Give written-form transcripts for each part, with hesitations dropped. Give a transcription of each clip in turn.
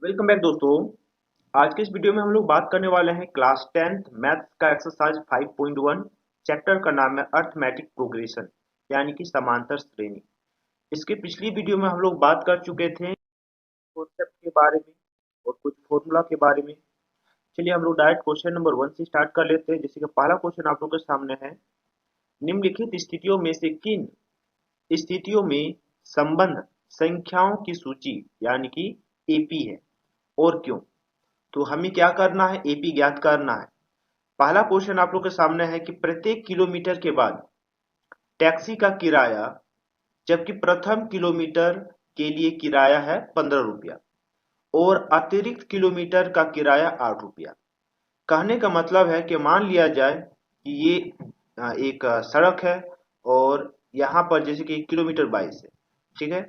Welcome back दोस्तों। आज के इस वीडियो में हम लोग बात करने वाले हैं क्लास 10th मैथ्स का एक्सरसाइज 5.1। चैप्टर का नाम है अर्थमेटिक प्रोग्रेशन यानी कि समांतर श्रेणी। इसके पिछली वीडियो में हम लोग बात कर चुके थे कॉन्सेप्ट के बारे में और कुछ फॉर्मूला के बारे में। चलिए हम लोग डायरेक्ट क्वेश्चन नंबर 1 से स्टार्ट कर लेते हैं। जैसे कि पहला क्वेश्चन आप लोग के सामने है, निम्नलिखित स्थितियों में से किन स्थितियों में संबंध संख्याओं की सूची यानी कि एपी है और क्यों। तो हमें क्या करना है, एपी ज्ञात करना है। पहला क्वेश्चन आप लोग के सामने है कि प्रत्येक किलोमीटर के बाद टैक्सी का किराया, जबकि प्रथम किलोमीटर के लिए किराया है 15 रुपया और अतिरिक्त किलोमीटर का किराया 8 रुपया। कहने का मतलब है कि मान लिया जाए कि ये एक सड़क है और यहाँ पर जैसे कि 1 किलोमीटर 22 है, ठीक है,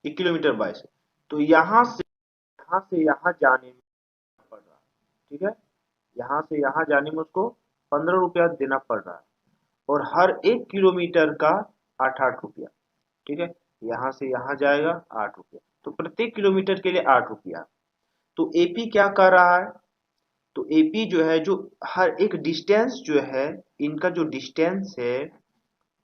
1 किलोमीटर 22 है। तो यहाँ से यहाँ जाने में पड़ रहा है, ठीक है, यहाँ से यहाँ जाने में उसको 15 रुपया देना पड़ रहा है और हर 1 किलोमीटर का 8 8 रुपया, ठीक है। यहाँ से यहाँ जाएगा 8 रुपया, तो प्रत्येक किलोमीटर के लिए 8 रुपया। तो एपी क्या कर रहा है, तो एपी जो है, जो हर एक डिस्टेंस जो है, इनका जो डिस्टेंस है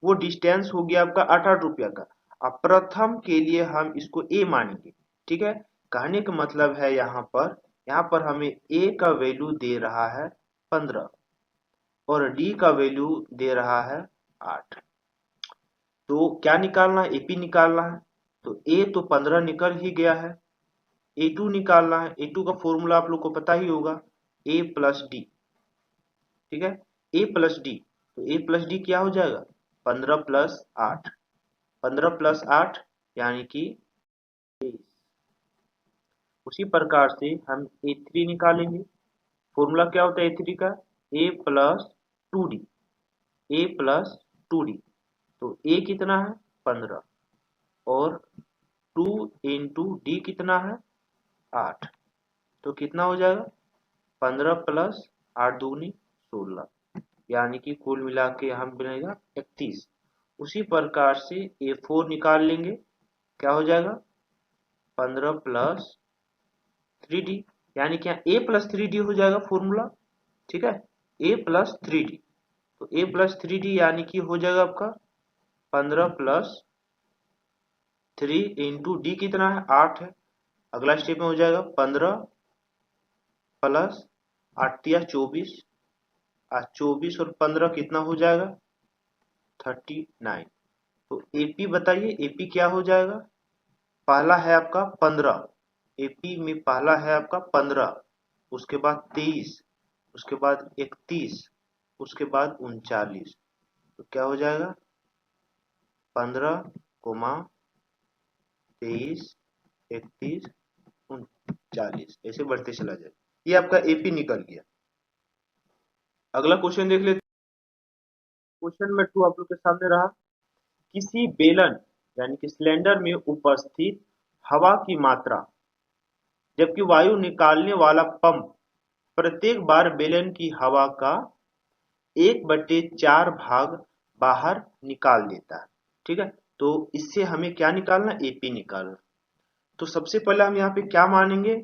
वो डिस्टेंस हो गया आपका 8 8 रुपया का। अब प्रथम के लिए हम इसको ए मानेंगे, ठीक है। कहने का मतलब है यहाँ पर हमें ए का वैल्यू दे रहा है 15 और डी का वैल्यू दे रहा है 8। तो क्या निकालना है, एपी निकालना है। तो ए तो 15 निकल ही गया है, ए टू निकालना है। ए टू का फॉर्मूला आप लोग को पता ही होगा, ए प्लस डी, ठीक है, ए प्लस डी। तो ए प्लस डी क्या हो जाएगा, 15 प्लस 8, 15 प्लस 8 यानी कि 23। उसी प्रकार से हम ए थ्री निकालेंगे। फॉर्मूला क्या होता है ए थ्री का, ए प्लस 2 डी, ए प्लस 2 डी। तो ए कितना है 15 और 2 इंटू डी कितना है 8। तो कितना हो जाएगा 15 प्लस 8 दूनी 16, यानी कि कुल मिला के हम बनेगा 31। उसी प्रकार से ए फोर निकाल लेंगे, क्या हो जाएगा 15 प्लस 3 डी, यानी क्या ए प्लस 3 डी हो जाएगा फॉर्मूला, ठीक है, ए प्लस 3 डी। तो ए प्लस 3 डी यानी कि हो जाएगा आपका 15 प्लस 3 इंटू डी कितना है 8 है। अगला स्टेप में हो जाएगा 15 प्लस 8 या 24, 24 और 15 कितना हो जाएगा 39। तो एपी बताइए, एपी क्या हो जाएगा। पहला है आपका 15, एपी में पहला है आपका 15, उसके बाद 23, उसके बाद 31, उसके बाद 39। तो क्या हो जाएगा 15, 23, 31, 39, ऐसे बढ़ते चला जाए। ये आपका एपी निकल गया। अगला क्वेश्चन देख लेते। क्वेश्चन नंबर 2 आप लोग के सामने रहा, किसी बेलन यानी कि सिलेंडर में उपस्थित हवा की मात्रा, जबकि वायु निकालने वाला पंप प्रत्येक बार बेलन की हवा का 1/4 भाग बाहर निकाल देता है, ठीक है। तो इससे हमें क्या निकालना, एपी निकालना। तो सबसे पहले हम यहाँ पे क्या मानेंगे,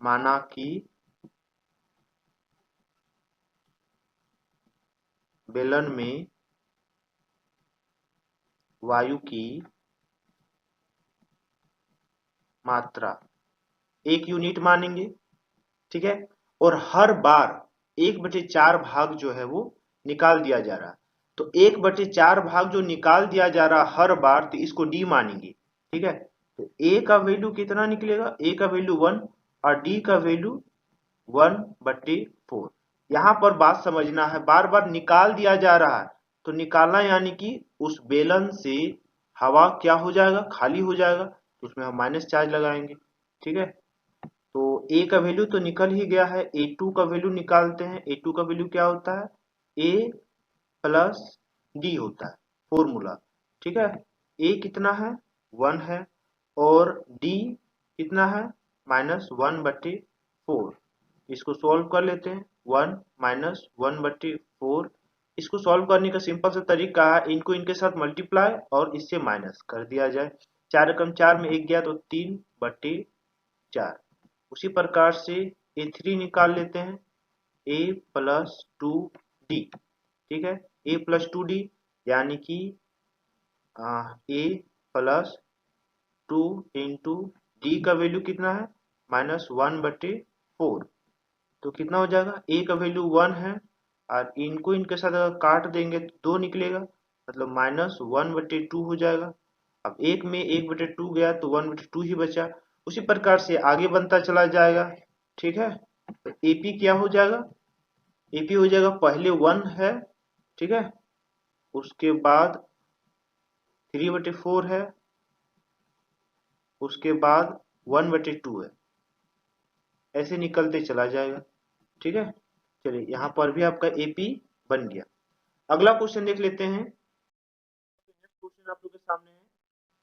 माना कि बेलन में वायु की मात्रा 1 यूनिट मानेंगे, ठीक है, और हर बार 1/4 भाग जो है वो निकाल दिया जा रहा है। तो 1/4 भाग जो निकाल दिया जा रहा है हर बार, तो इसको डी मानेंगे, ठीक है। तो ए का वैल्यू कितना निकलेगा, ए का वैल्यू 1 और डी का वैल्यू 1/4। यहाँ पर बात समझना है, बार बार निकाल दिया जा रहा है, तो निकालना यानी कि उस बेलन से हवा क्या हो जाएगा, खाली हो जाएगा, तो उसमें हम माइनस चार्ज लगाएंगे, ठीक है। तो ए का वैल्यू तो निकल ही गया है, ए टू का वैल्यू निकालते हैं। ए टू का वैल्यू क्या होता है, ए प्लस डी होता है फॉर्मूला, ठीक है। ए कितना है 1 है और डी कितना है -1/4। इसको सॉल्व कर लेते हैं, 1 -1/4। इसको सॉल्व करने का सिंपल सा तरीका है, इनको इनके साथ मल्टीप्लाई और इससे माइनस कर दिया जाए। 4 में 1 गया तो 3/4। उसी प्रकार से A3 निकाल लेते हैं, A+2D। ठीक है, A+2D यानी कि A+2 इंटू डी का वैल्यू कितना है, -1/4। तो कितना हो जाएगा, ए का वैल्यू 1 है और इनको इनके साथ अगर काट देंगे तो 2 निकलेगा, मतलब -1/2 हो जाएगा। अब एक में 1/2 गया तो 1/2 ही बचा। उसी प्रकार से आगे बनता चला जाएगा। ठीक है, तो एपी क्या हो जाएगा, एपी हो जाएगा पहले 1 है, ठीक है, उसके बाद 3/4 है, उसके बाद 1/2 है, ऐसे निकलते चला जाएगा। ठीक है, चलिए यहाँ पर भी आपका एपी बन गया। अगला क्वेश्चन देख लेते हैं। क्वेश्चन आप लोग के सामने है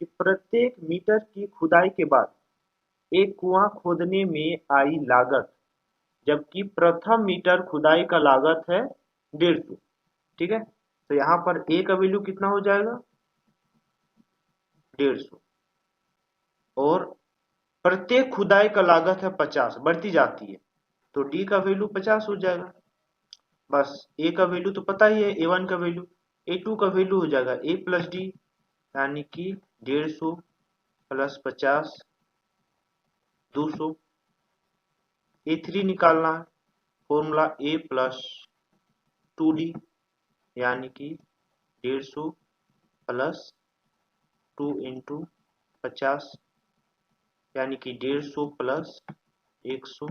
कि प्रत्येक मीटर की खुदाई के बाद एक कुआं खोदने में आई लागत, जबकि प्रथम मीटर खुदाई का लागत है 150। ठीक है, तो यहाँ पर ए का वैल्यू कितना हो जाएगा, 150, और प्रत्येक खुदाई का लागत है 50, बढ़ती जाती है, तो डी का वैल्यू 50 हो जाएगा। बस ए का वैल्यू तो पता ही है, A1 का वैल्यू, A2 का वैल्यू हो जाएगा A+D, यानी कि 150 + 50 200। A3 निकालना है, फॉर्मूला A+2D यानी कि 150 + 2 इंटू 50 यानी कि 150 + 100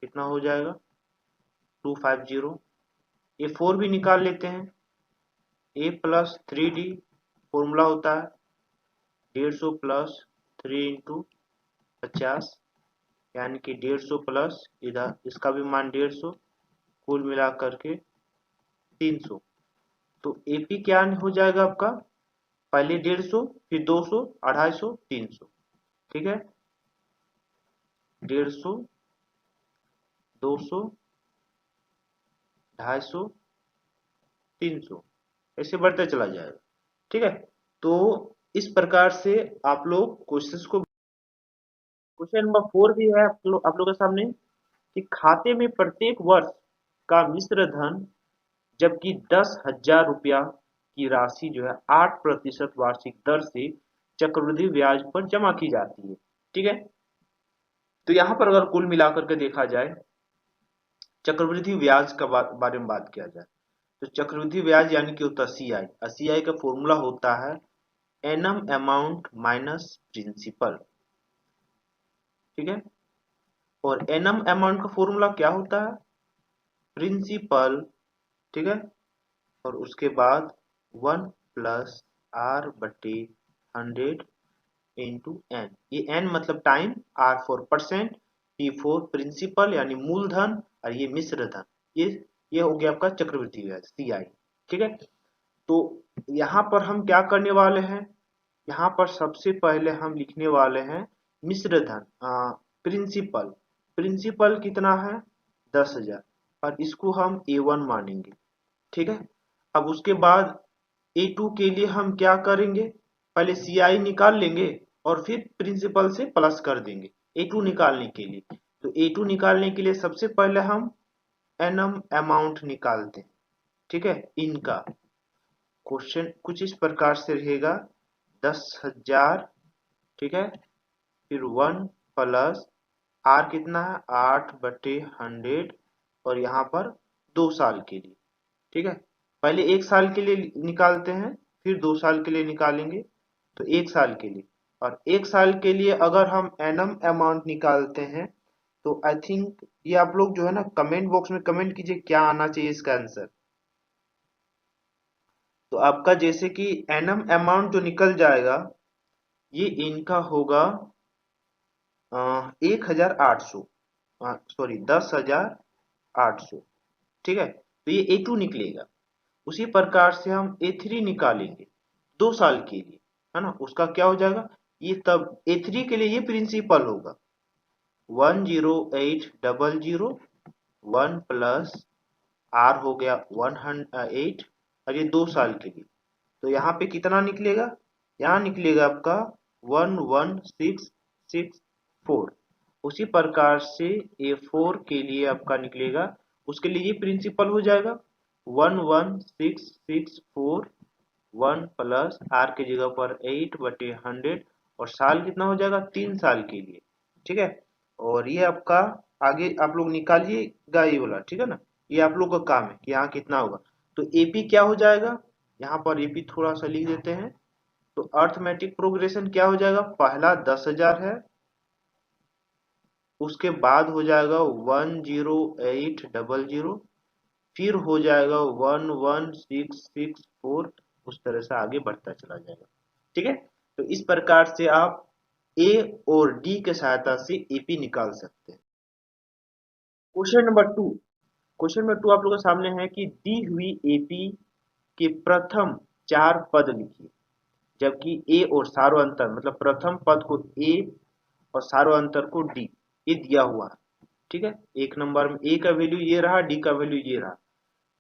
कितना हो जाएगा, 250। A4 भी निकाल लेते हैं, A+3D फॉर्मूला होता है 150 + 3 इंटू 50 यानी कि 150 प्लस इधर इसका भी मान 150, कुल मिला करके 300। तो एपी क्या हो जाएगा आपका, पहले 150, फिर 200, 250, 300। ठीक है, 150, 200, 250, 300, ऐसे बढ़ता चला जाएगा। ठीक है, तो इस प्रकार से आप लोग क्वेश्चंस को, क्वेश्चन नंबर 4 भी है आप लोग के सामने कि खाते में प्रत्येक वर्ष का मिश्र धन, जबकि 10,000 रुपया की राशि जो है 8% वार्षिक दर से चक्रवृद्धि ब्याज पर जमा की जाती है। ठीक है, तो यहां पर अगर कुल मिलाकर के देखा जाए, चक्रवृद्धि ब्याज का बारे में बात किया जाए, तो चक्रवृद्धि ब्याज यानी कि होता है सीआई, और सीआई का फॉर्मूला होता है एनम अमाउंट माइनस प्रिंसिपल। ठीक है, और एनम अमाउंट का फॉर्मूला क्या होता है, प्रिंसिपल। ठीक है, और उसके बाद 1+R/100 इंटू एन, ये एन मतलब time, r for percent, p for principal यानी मूलधन, और ये मिश्र धन। ये हो गया आपका चक्रवृद्धि ब्याज सीआई। ठीक है, तो यहाँ पर हम क्या करने वाले हैं, यहाँ पर सबसे पहले हम लिखने वाले हैं मिश्र धन, प्रिंसिपल। प्रिंसिपल कितना है, 10,000, और इसको हम A1 मानेंगे। ठीक है, अब उसके बाद A2 के लिए हम क्या करेंगे, पहले सीआई निकाल लेंगे और फिर प्रिंसिपल से प्लस कर देंगे A2 निकालने के लिए। तो A2 निकालने के लिए सबसे पहले हम एनम अमाउंट निकालते हैं। ठीक है, इनका क्वेश्चन कुछ इस प्रकार से रहेगा, 10,000, ठीक है, फिर 1 प्लस आर कितना है, 8/100, और यहाँ पर 2 साल के लिए। ठीक है, पहले 1 साल के लिए निकालते हैं, फिर 2 साल के लिए निकालेंगे, तो 1 साल के लिए। और 1 साल के लिए अगर हम एनम अमाउंट निकालते हैं, तो आई थिंक ये आप लोग जो है ना कमेंट बॉक्स में कमेंट कीजिए क्या आना चाहिए इसका आंसर। तो आपका जैसे कि एनम अमाउंट जो निकल जाएगा, ये इनका होगा 1,800, सॉरी 10,800। ठीक है, तो ये A2 निकलेगा। उसी प्रकार से हम A3 निकालेंगे 2 साल के लिए, है ना, उसका क्या हो जाएगा, ये तब A3 के लिए ये प्रिंसिपल होगा 10800, 1 प्लस आर हो गया 108, और ये 2 साल के लिए। तो यहाँ पे कितना निकलेगा, यहाँ निकलेगा आपका 11664। उसी प्रकार से A4 के लिए आपका निकलेगा, उसके लिए प्रिंसिपल हो जाएगा 11664, 1 प्लस आर की जगह पर 8/100, और साल कितना हो जाएगा 3 साल के लिए। ठीक है, और ये आपका आगे आप लोग निकालिएगा ये वाला, ठीक है ना, ये आप लोग का काम है कि यहाँ कितना होगा। तो एपी क्या हो जाएगा, यहाँ पर एपी थोड़ा सा लिख देते हैं। तो अर्थमेटिक प्रोग्रेशन क्या हो जाएगा, पहला 10,000 है, उसके बाद हो जाएगा 10800, फिर हो जाएगा 11664, उस तरह से आगे बढ़ता चला जाएगा। ठीक है, तो इस प्रकार से आप ए और डी के सहायता से एपी निकाल सकते हैं। क्वेश्चन नंबर 2 आप लोगों के सामने है कि दी हुई एपी के प्रथम 4 पद लिखिए, जबकि ए और सार्वअंतर मतलब प्रथम पद को ए और सार्वअंतर को डी, ये दिया हुआ है। ठीक है, एक नंबर में ए का वैल्यू ये रहा, डी का वैल्यू ये रहा,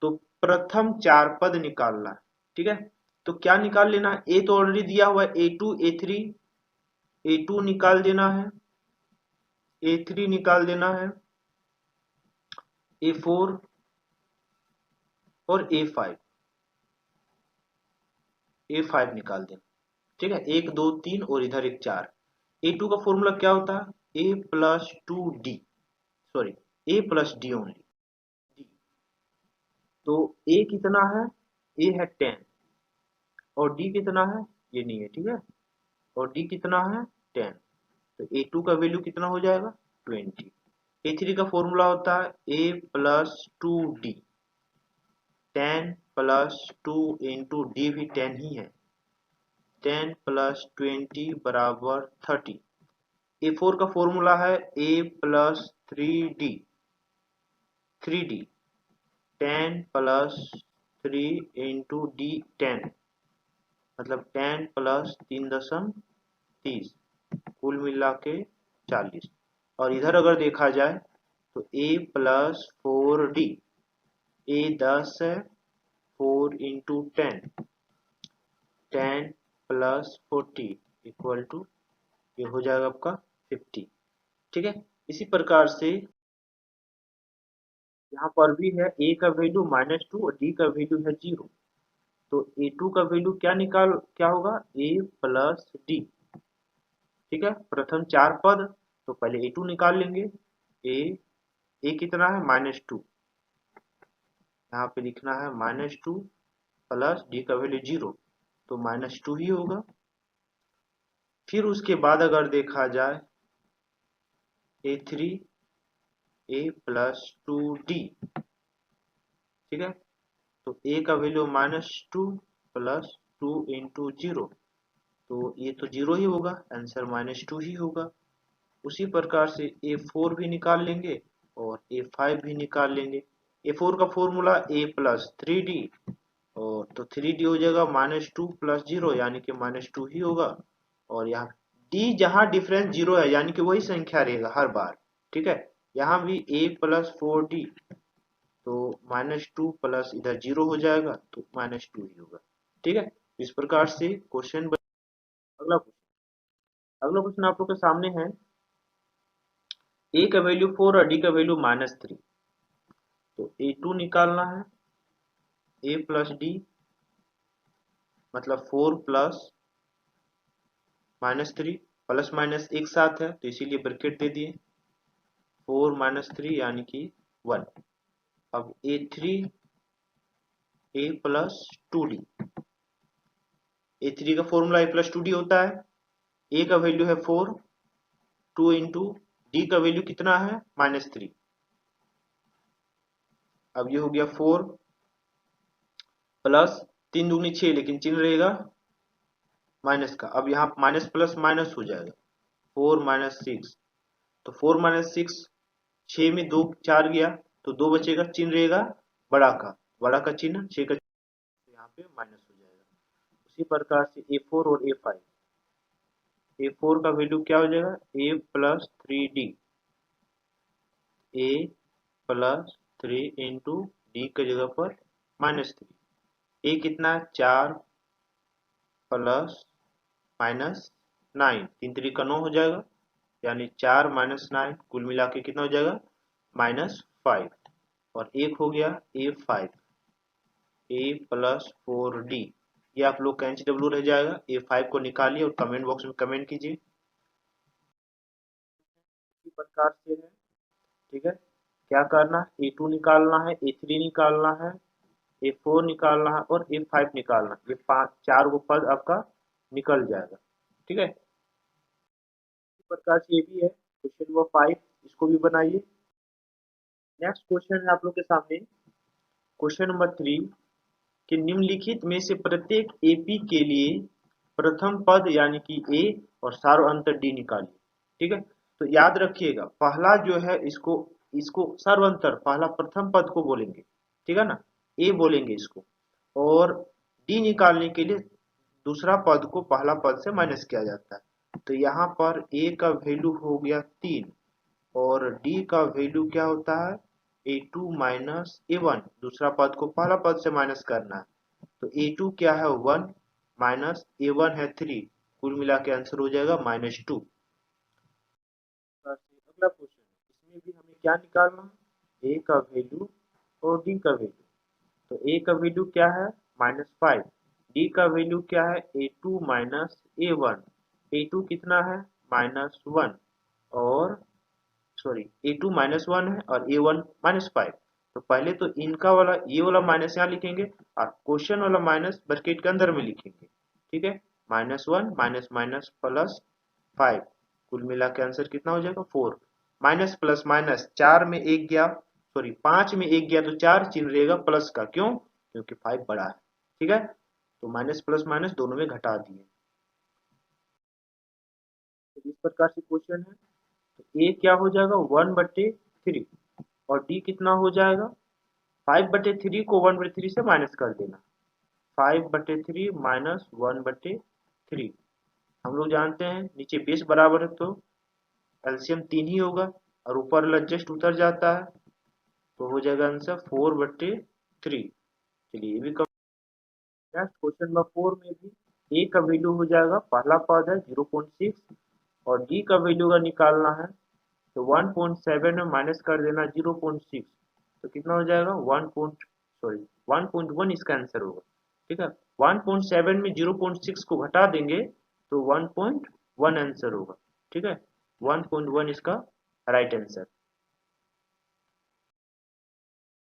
तो प्रथम 4 पद निकालना है। ठीक है, तो क्या निकाल लेना है, ए तो ऑलरेडी दिया हुआ है, A2 A3, A2 निकाल देना है, A3 निकाल देना है, A4 और A5 निकाल देना। ठीक है, 1 2 3 और इधर एक 4। A2 का फॉर्मूला क्या होता है, A+2D, सॉरी A+D ओनली। तो A कितना है, A है 10 और D कितना है, ये नहीं है। ठीक है, और D कितना है 10, तो A2 का वैल्यू कितना हो जाएगा 20। A3 का फॉर्मूला होता है A+2D, 10+2 इंटू डी भी 10 ही है, 10+20 बराबर 30। A4 का फॉर्मूला है A+3D, 3D, 10+3 इंटू डी 10, मतलब 10+3.30, कुल मिला के 40। और इधर अगर देखा जाए तो A+4D, A 10 है, 4 इंटू 10, 10+40 इक्वल टू, ये हो जाएगा आपका 50। ठीक है, इसी प्रकार से यहाँ पर भी है, ए का वैल्यू -2 और डी का वैल्यू है 0। तो A2 का वैल्यू क्या होगा, A+D। ठीक है, प्रथम 4 पद, तो पहले A2 निकाल लेंगे। ए कितना है -2, यहाँ पे लिखना है -2 प्लस डी का वैल्यू 0, तो -2 ही होगा। फिर उसके बाद अगर देखा जाए A3, A+2D। ठीक है, तो ए का वैल्यू -2 प्लस 2 इंटू 0, तो ये तो 0 ही होगा, आंसर -2 ही होगा। उसी प्रकार से A4 भी निकाल लेंगे और A5 भी निकाल लेंगे। A4 का फॉर्मूला A+3D, और तो 3D हो जाएगा -2 प्लस 0, यानी कि -2 ही होगा। और यहाँ D जहां डिफरेंस 0 है, यानी कि वही संख्या रहेगा हर बार। ठीक है, यहाँ भी A+4D, तो -2 प्लस इधर 0 हो जाएगा, तो -2 ही होगा। ठीक है, इस प्रकार से क्वेश्चन। अगला क्वेश्चन आप लोग के सामने है, ए का वैल्यू 4 और डी का वैल्यू -3, तो A2 निकालना है, A+D मतलब 4 प्लस -3, प्लस माइनस एक साथ है तो इसीलिए ब्रैकेट दे दिए, 4 - 3 यानी कि 1। अब A3 A+2D, A3 का फॉर्मूला A+2D होता है, ए का वैल्यू है 4, 2 इंटू डी का वैल्यू कितना है -3। अब ये हो गया 4 प्लस 3 दूनी 6, लेकिन चिन्ह रहेगा माइनस का, अब यहाँ माइनस प्लस माइनस हो जाएगा, 4 - 6, तो 4 - 6, 6 में 2 4 गया, तो 2 बचेगा, चिन्ह रहेगा बड़ा का चिन्ह, 6 का चिन्ह, यहाँ पे माइनस हो जाएगा। उसी प्रकार से A4 और A5, A4 का वैल्यू क्या हो जाएगा, A+3D, A+3 इंटू डी की जगह पर -3, ए कितना है 4 प्लस माइनस 9, 3 3 का 9 हो जाएगा, यानी 4 - 9 कुल मिला के कितना हो जाएगा -5। और एक हो गया A5, A+4D। ये आप लोग का NCW रह जाएगा। A5 को निकालिए और कमेंट बॉक्स में कमेंट कीजिए। इसी प्रकार से है, ठीक है। क्या करना है, A2 निकालना है, A3 निकालना है, A4 निकालना है और A5 निकालना है। ये पांच चार गो पद आपका निकल जाएगा, ठीक है। इसी प्रकार से ये भी है क्वेश्चन नंबर 5, इसको भी बनाइए। नेक्स्ट क्वेश्चन है आप लोग के सामने क्वेश्चन नंबर 3 कि निम्नलिखित में से प्रत्येक एपी के लिए प्रथम पद यानी कि ए और सारो अंतर डी निकालिए, ठीक है। तो याद रखिएगा, पहला जो है इसको इसको सर्वंतर पहला प्रथम पद को बोलेंगे, ठीक है ना, ए बोलेंगे इसको। और डी निकालने के लिए दूसरा पद को पहला पद से माइनस किया जाता है। तो यहाँ पर ए का वैल्यू हो गया 3 और डी का वैल्यू क्या होता है A2 माइनस A1। दूसरा पद को पहला पद से माइनस करना है। तो A2 क्या है 1 माइनस A1 है 3, कुल मिला के आंसर हो जाएगा -2। अगला क्वेश्चन, इसमें भी हमें क्या निकालना है, ए का वैल्यू और डी का वैल्यू। तो ए का वैल्यू क्या है -5, डी का वैल्यू क्या है A2 माइनस A1। A2 कितना है -1 और सॉरी A2 -1 है और A1 -5। तो पहले तो इनका वाला ये वाला माइनस यहाँ लिखेंगे और क्वेश्चन वाला माइनस ब्रैकेट के अंदर में लिखेंगे, ठीक है। -1 माइनस माइनस प्लस 5, कुल मिला के आंसर कितना हो जाएगा 4। माइनस प्लस माइनस 4 में एक गया, सॉरी 5 में एक गया तो 4 चिन्ह रहेगा प्लस का, क्यों, क्योंकि 5 बड़ा है, ठीक है। तो माइनस प्लस माइनस दोनों में घटा दिए। तो इस प्रकार से क्वेश्चन है। तो ए क्या हो जाएगा 1/3 और डी कितना हो जाएगा 5/3 को 1/3 से माइनस कर देना, 5/3 माइनस 1/3। हम लोग जानते हैं नीचे बेस बराबर है तो एलसीएम 3 ही होगा और ऊपर वाला जस्ट उतर जाता है, तो हो जाएगा आंसर 4/3। चलिए ये भी कम। नेक्स्ट क्वेश्चन नंबर 4 में भी ए का वैल्यू हो जाएगा पहला पद है 0.6 और डी का वैल्यू का निकालना है। तो 1.7 में माइनस कर देना 0.6, तो कितना हो जाएगा 1.1 इसका आंसर होगा, ठीक है। 1.7 में 0.6 को घटा देंगे तो 1.1 आंसर होगा, ठीक है। 1.1 इसका राइट आंसर।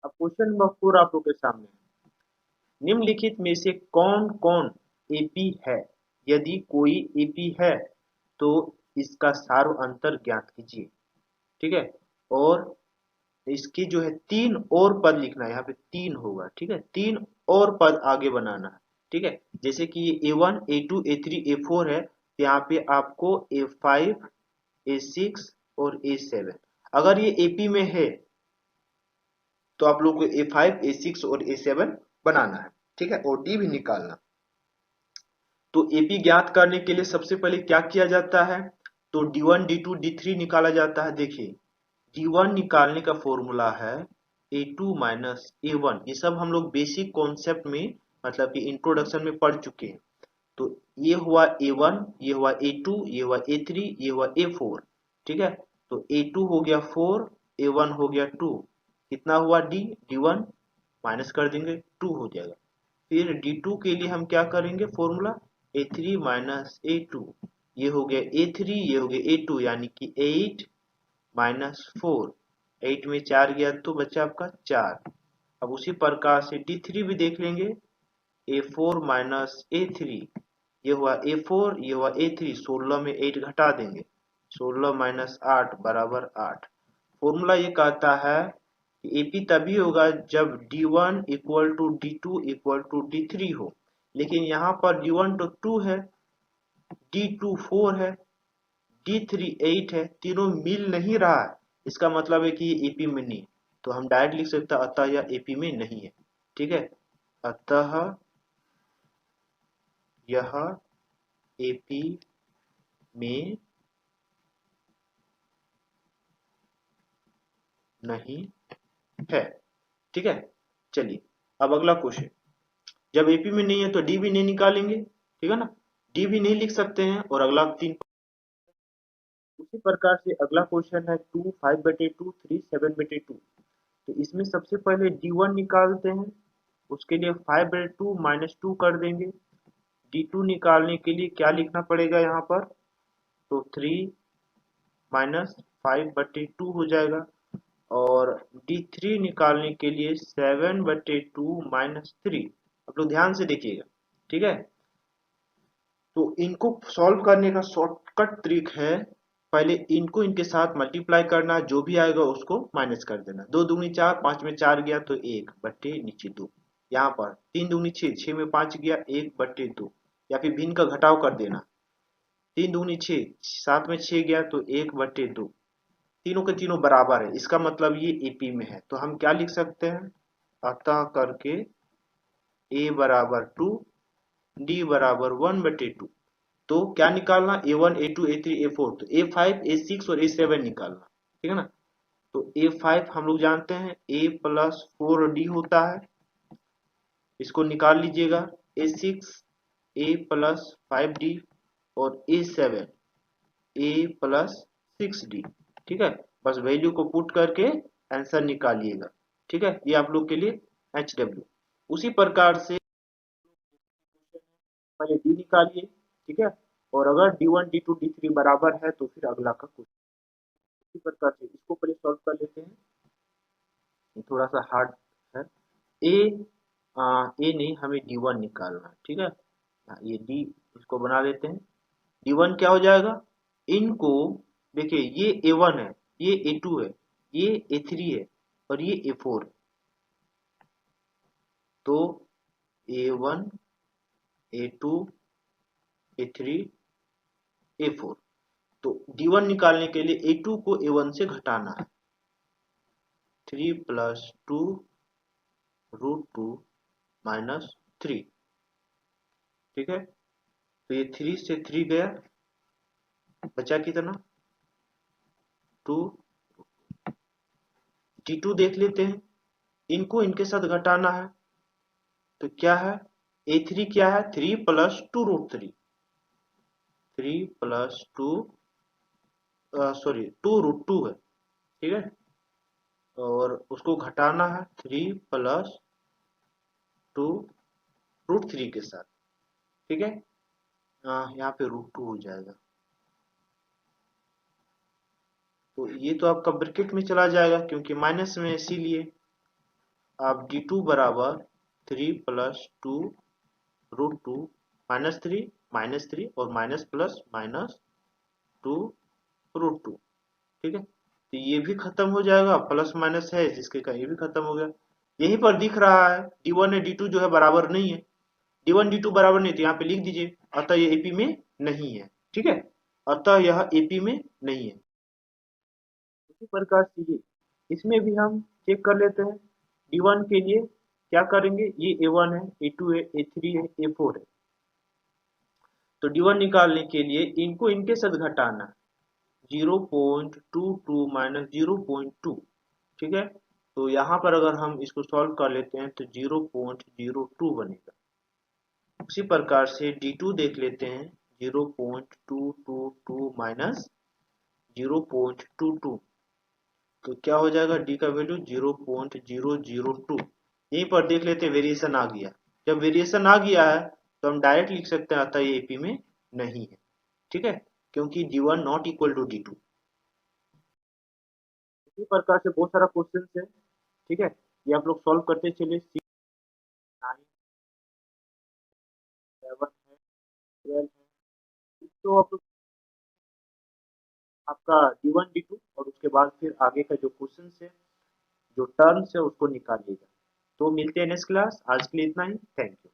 अब क्वेश्चन नंबर 4 आप लोग के सामने निम्नलिखित में से कौन कौन एपी है, यदि कोई एपी है तो इसका सारो अंतर ज्ञात कीजिए, ठीक है। और इसकी जो है 3 और पद लिखना है, यहाँ पे 3 होगा, ठीक है। 3 और पद आगे बनाना है, ठीक है। जैसे कि ये A1 A2 A3 A4 है, तो यहाँ पे आपको A5 A6 और A7, अगर ये AP में है तो आप लोग को A5 A6 और A7 बनाना है, ठीक है। और D भी निकालना। तो AP ज्ञात करने के लिए सबसे पहले क्या किया जाता है, तो D1 D2 D3 निकाला जाता है। देखिए D1 निकालने का फॉर्मूला है A2 माइनस A1। ये सब हम लोग बेसिक कॉन्सेप्ट में मतलब कि इंट्रोडक्शन में पढ़ चुके हैं। तो ये हुआ A1, ये हुआ A2, ये हुआ A3, ये हुआ A4, ठीक है। तो A2 हो गया 4, A1 हो गया 2, कितना हुआ D1 माइनस कर देंगे 2 हो जाएगा। फिर D2 के लिए हम क्या करेंगे फॉर्मूला A3 माइनस A2, ये हो गया A3, ये हो गया A2, यानी कि 8 -4, 8 में 4 गया तो बचा आपका 4। अब उसी प्रकार से D3 भी देख लेंगे A4 माइनस A3, ये हुआ A4, ये हुआ A3, 16 में 8 घटा देंगे, 16 माइनस 8 बराबर 8। फॉर्मूला ये कहता है कि AP तभी होगा जब D1 equal to D2 equal to D3 हो, लेकिन यहाँ पर D1 तो 2 है, D2 4 है, D3 8 है, तीनों मिल नहीं रहा है, इसका मतलब है कि ये एपी में नहीं। तो हम डायरेक्ट लिख सकते हैं अतः यह एपी में नहीं है, ठीक है। अतः यह एपी में नहीं है, ठीक है। चलिए अब अगला क्वेश्चन, जब एपी में नहीं है तो डी भी नहीं निकालेंगे, ठीक है ना। डी भी नहीं लिख सकते हैं और अगला 3। उसी प्रकार से अगला क्वेश्चन है 2 5/2 3 7/2। तो इसमें सबसे पहले D1 निकालते हैं। उसके लिए 5/2 -2 कर देंगे। D2 निकालने के लिए क्या लिखना पड़ेगा यहाँ पर, तो 3 -5/2 हो जाएगा। और D3 निकालने के लिए 7/2 -3। आप लोग ध्यान से देखिएगा, ठीक है। तो इनको सॉल्व करने का शॉर्टकट ट्रिक है, पहले इनको इनके साथ मल्टीप्लाई करना, जो भी आएगा उसको माइनस कर देना। 2 दूनी 4, 5 में 4 गया तो 1 बट्टे नीचे 2। यहाँ पर 3 दूनी 6, 6 में 5 गया 1 बट्टे 2, या फिर भिन्न का घटाव कर देना। 3 दूनी 6, 7 में 6 गया तो 1 बट्टे 2। तीनों के तीनों बराबर है, इसका मतलब ये एपी में है। तो हम क्या लिख सकते हैं, अतः करके a बराबर 2, d बराबर 1/2। तो क्या निकालना, A1 A2 A3 A4, तो A5 A6 और A7 निकालना, ठीक है ना। तो A5 हम लोग जानते हैं A प्लस 4D होता है, इसको निकाल लीजिएगा। A6 A प्लस 5D और A7 A प्लस 6D, ठीक है। बस वैल्यू को पुट करके आंसर निकालिएगा, ठीक है। ये आप लोग के लिए HW। उसी प्रकार से पहले डी निकालिए, ठीक है। और अगर D1 D2 D3 बराबर है तो फिर अगला का क्वेश्चन। इसी प्रकार से इसको पहले सॉल्व कर लेते हैं, ये थोड़ा सा हार्ड है। ए ए नहीं, हमें D1 निकालना है, ठीक है। ये डी इसको बना लेते हैं। D1 क्या हो जाएगा, इनको देखिए, ये A1 है, ये A2 है, ये A3 है और ये A4 है। तो A1 A2 A3 A4। तो D1 निकालने के लिए A2 को A1 से घटाना है। 3 + 2 √2 - 3, ठीक है। तो ये 3 से 3 गया, बचा कितना, 2। D2 देख लेते हैं, इनको इनके साथ घटाना है। तो क्या है, A3 क्या है, 3 + 2 √3, 3 + 2 सॉरी 2 √2 है, ठीक है। और उसको घटाना है 3 + 2 √3 के साथ, ठीक है। यहाँ पे √2 हो जाएगा। तो ये तो आपका ब्रैकेट में चला जाएगा क्योंकि माइनस में, इसीलिए आप D2 बराबर 3 + 2 √2 -3 -3 और माइनस प्लस -2 √2, ठीक है। तो ये भी खत्म हो जाएगा, प्लस माइनस है जिसके का ये भी खत्म हो गया। यहीं पर दिख रहा है D1 और D2 जो है बराबर नहीं है। D1 D2 बराबर नहीं, तो यहाँ पे लिख दीजिए, अतः ये एपी में नहीं है, ठीक है। अतः यह एपी में नहीं है। इसी प्रकार से ये इसमें भी हम चेक कर लेते हैं। D1 के लिए क्या करेंगे, ये A1 है, A2 है, A3 है, A4 है। तो D1 निकालने के लिए इनको इनके साथ घटाना, 0.22 - 0.2, ठीक है। तो यहाँ पर अगर हम इसको सॉल्व कर लेते हैं तो 0.02 बनेगा। उसी प्रकार से D2 देख लेते हैं, 0.222 - 0.22, तो क्या हो जाएगा, डी का वैल्यू 0.002। यहीं पर देख लेते हैं वेरिएशन आ गया। जब वेरिएशन आ गया है तो हम डायरेक्ट लिख सकते हैं अतः ये एपी में नहीं है, ठीक है, क्योंकि D1 not equal to D2। इसी प्रकार से बहुत सारा क्वेश्चन है, ठीक है। ये आप लोग सॉल्व करते चलिए। 6 9 7 है, 12 है। तो आप लोग आपका D1 D2 और उसके बाद फिर आगे का जो क्वेश्चन है, जो टर्म्स है, उसको निकालिएगा। तो मिलते हैं नेक्स्ट क्लास, आज के लिए इतना ही, थैंक यू।